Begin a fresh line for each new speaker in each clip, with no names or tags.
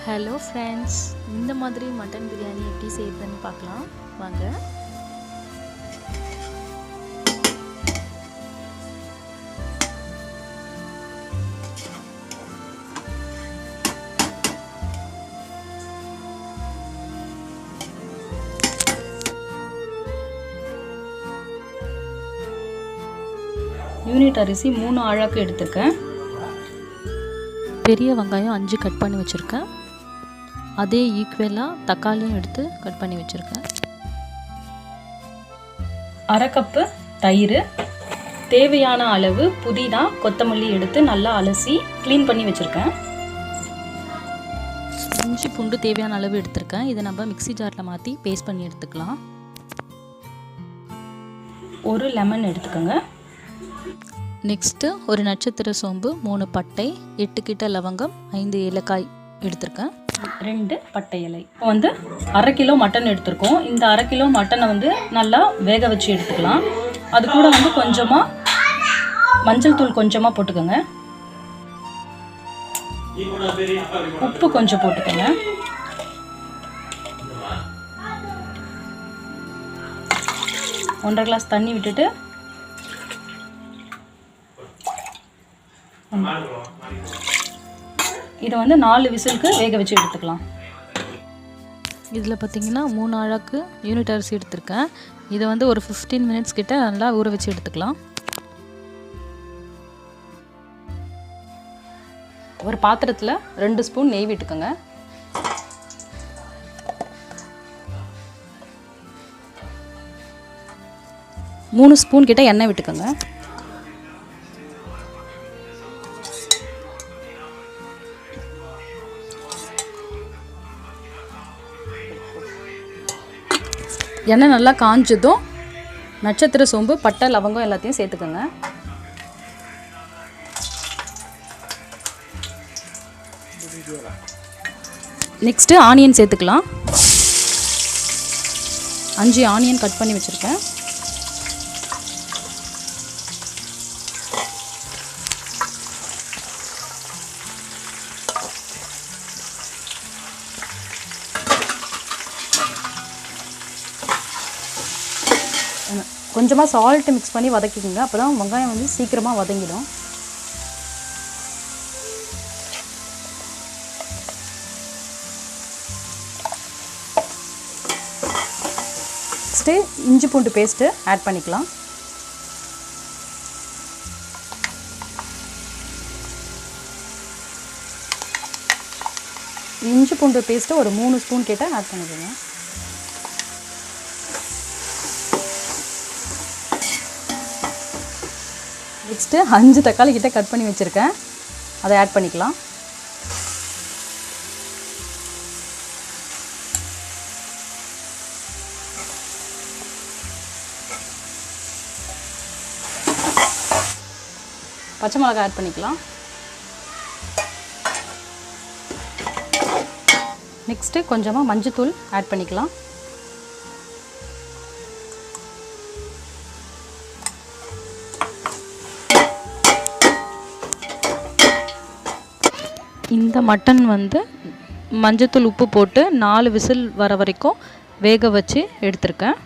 Hello friends, இந்த மாதிரி mutton biryani எப்படி செய்யறதுன்னு பார்க்கலாம் வாங்க.
யூனிட் அரிசி 3 ஆழாக்கு எடுத்துருக்கேன்.
பெரிய வெங்காயம் 5 கட் பண்ணி வச்சுருக்கேன். அதே ஈக்குவலாக தக்காளியும் எடுத்து கட் பண்ணி வச்சுருக்கேன்.
அரை கப்பு தயிர், தேவையான அளவு புதினா கொத்தமல்லி எடுத்து நல்லா அலசி க்ளீன் பண்ணி வச்சுருக்கேன்.
இஞ்சி பூண்டு தேவையான அளவு எடுத்திருக்கேன். இதை நம்ம மிக்ஸி ஜாரில் மாற்றி பேஸ்ட் பண்ணி எடுத்துக்கலாம்.
ஒரு லெமன் எடுத்துக்கோங்க.
நெக்ஸ்ட்டு ஒரு நட்சத்திர சோம்பு, 3 பட்டை, 8 கிட்ட லவங்கம், 5 ஏலக்காய் எடுத்திருக்கேன்.
2 பட்டை இலை. இப்போ 1/2 கிலோ மட்டன் எடுத்திருக்கோம். இந்த 1/2 கிலோ மட்டனை நல்லா வேக வச்சு எடுத்துக்கலாம். அது கூட கொஞ்சமாக மஞ்சள் தூள் கொஞ்சமாக போட்டுக்கோங்க. உப்பு கொஞ்சம் போட்டுக்கோங்க. ஒன்றரை கிளாஸ் தண்ணி விட்டுட்டு இதை 4 விசிலுக்கு வேக வச்சு எடுத்துக்கலாம்.
இதில் பார்த்திங்கன்னா 3 ஆழாக்கு யூனிட் அரிசி எடுத்திருக்கேன். இதை ஒரு 15 மினிட்ஸ் கிட்ட நல்லா ஊற வச்சு எடுத்துக்கலாம்.
ஒரு பாத்திரத்தில் 2 ஸ்பூன் நெய் விட்டுக்கோங்க. மூணு ஸ்பூன் கிட்ட எண்ணெய் விட்டுக்கோங்க. எண்ணெய் நல்லா காஞ்சதும் நட்சத்திர சோம்பு, பட்டை, லவங்கம் எல்லாத்தையும் சேர்த்துக்கோங்க. நெக்ஸ்ட்டு ஆனியன் சேர்த்துக்கலாம். 5 ஆனியன் கட் பண்ணி வச்சுருக்கேன். கொஞ்சமாக சால்ட்டு மிக்ஸ் பண்ணி வதக்கிக்கோங்க. அப்போ தான் வெங்காயம் சீக்கிரமாக வதங்கிடும். நெக்ஸ்ட்டு இஞ்சி பூண்டு பேஸ்ட்டு ஆட் பண்ணிக்கலாம். இஞ்சி பூண்டு பேஸ்ட்டு ஒரு 3 ஸ்பூன் கிட்ட ஆட் பண்ணிக்கோங்க. நெக்ஸ்ட்டு 5 தக்காளி கிட்ட கட் பண்ணி வச்சுருக்கேன். அதை ஆட் பண்ணிக்கலாம். பச்சை மிளகாய் ஆட் பண்ணிக்கலாம். நெக்ஸ்ட்டு கொஞ்சமாக மஞ்சத்தூள் ஆட் பண்ணிக்கலாம்.
இந்த மட்டன் மஞ்சத்தூள் உப்பு போட்டு 4 விசில் வர வரைக்கும் வேக வச்சு எடுத்திருக்கேன்.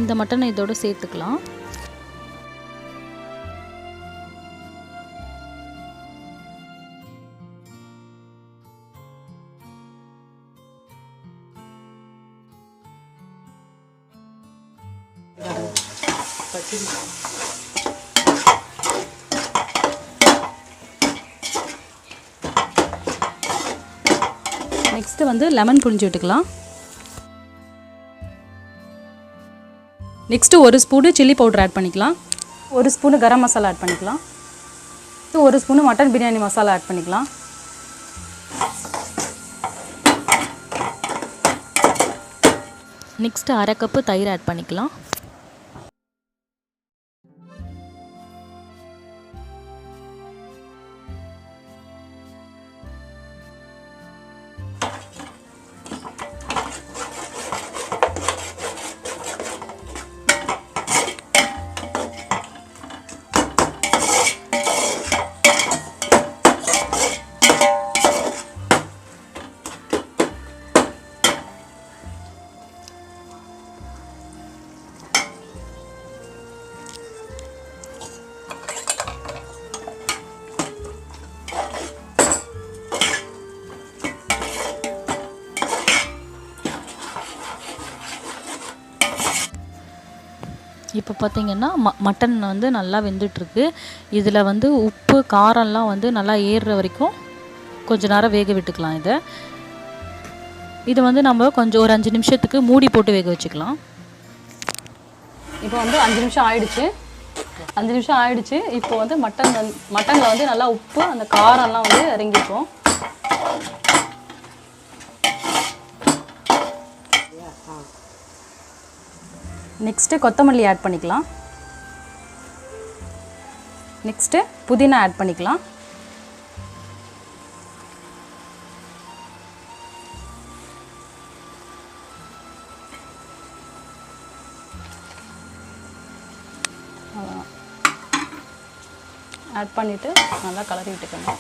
இந்த மட்டனை இதோடு சேர்த்துக்கலாம்.
நெக்ஸ்ட்டு லெமன் புழிஞ்சு விட்டுக்கலாம். Next 1 spoon chilli powder add பண்ணிக்கலாம். 1 ஸ்பூனு கரம் மசாலா ஆட் பண்ணிக்கலாம். 1 spoon mutton biryani masala add பண்ணிக்கலாம்.
நெக்ஸ்ட்டு அரை கப்பு தயிர் ஆட் பண்ணிக்கலாம். இப்போ பார்த்திங்கன்னா மட்டன் வந்து நல்லா வெந்துட்டுருக்கு. இதில் வந்து உப்பு காரம்லாம் வந்து நல்லா ஏறுற வரைக்கும் கொஞ்சம் நேரம் வேக விட்டுக்கலாம். இதை வந்து நம்ம கொஞ்சம் ஒரு 5 நிமிஷத்துக்கு மூடி போட்டு வேக வச்சுக்கலாம்.
இப்போ வந்து 5 நிமிஷம் ஆயிடுச்சு. 5 நிமிஷம் ஆயிடுச்சு. இப்போ வந்து மட்டனில் வந்து நல்லா உப்பு அந்த காரம்லாம் வந்து இறங்கிக்கும். நெக்ஸ்ட்டு கொத்தமல்லி ஆட் பண்ணிக்கலாம். நெக்ஸ்ட்டு புதினா ஆட் பண்ணிக்கலாம். ஆட் பண்ணிவிட்டு நல்லா கலரி விட்டுக்கோங்க.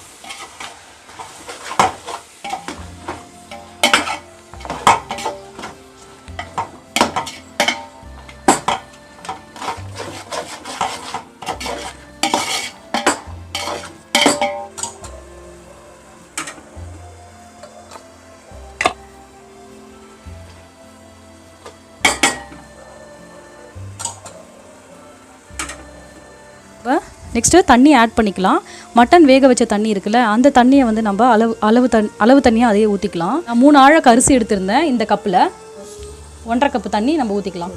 நெக்ஸ்ட்டு தண்ணி ஆட் பண்ணிக்கலாம். மட்டன் வேக வச்ச தண்ணி இருக்குல்ல, அந்த தண்ணியை வந்து நம்ம அளவு தண்ணியாக அதையே ஊற்றிக்கலாம். நான் 3 ஆழக்கு அரிசி எடுத்திருந்தேன். இந்த கப்பில் 1.5 கப்பு தண்ணி நம்ம ஊற்றிக்கலாம்.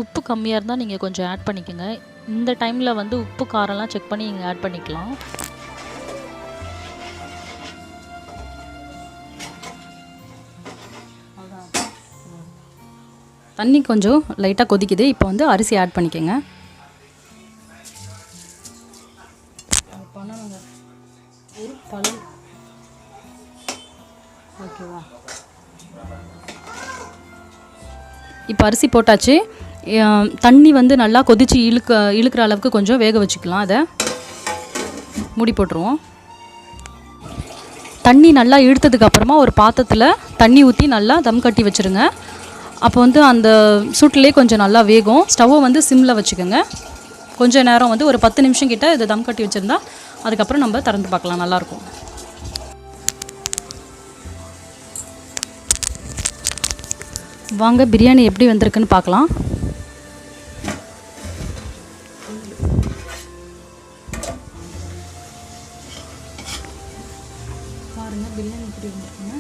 உப்பு கம்மியாக இருந்தால் நீங்கள் கொஞ்சம் ஆட் பண்ணிக்கோங்க. இந்த டைமில் வந்து உப்பு காரம்லாம் செக் பண்ணி நீங்கள் ஆட் பண்ணிக்கலாம்.
தண்ணி கொஞ்சம் லைட்டாக கொதிக்குது. இப்போ வந்து அரிசி ஆட் பண்ணிக்கோங்க. ஓகேவா? இப்போ அரிசி போட்டாச்சு. தண்ணி வந்து நல்லா கொதித்து இழுக்கிற அளவுக்கு கொஞ்சம் வேக வச்சுக்கலாம். அதை மூடி போட்டுருவோம். தண்ணி நல்லா இழுத்ததுக்கு அப்புறமா ஒரு பாத்திரத்தில் தண்ணி ஊற்றி நல்லா தம் கட்டி வச்சுருங்க. அப்போ வந்து அந்த சூட்டிலே கொஞ்சம் நல்லா வேகும். ஸ்டவ்வை வந்து சிம்மில் வச்சுக்கோங்க. கொஞ்சம் நேரம் வந்து ஒரு 10 நிமிஷம் கிட்ட இதை தம் கட்டி வச்சுருந்தா அதுக்கப்புறம் நம்ம திறந்து பார்க்கலாம், நல்லாயிருக்கும். வாங்க பிரியாணி எப்படி வந்திருக்குன்னு பார்க்கலாம். பாருங்கள் பிரியாணி எப்படி வந்திருக்குங்க.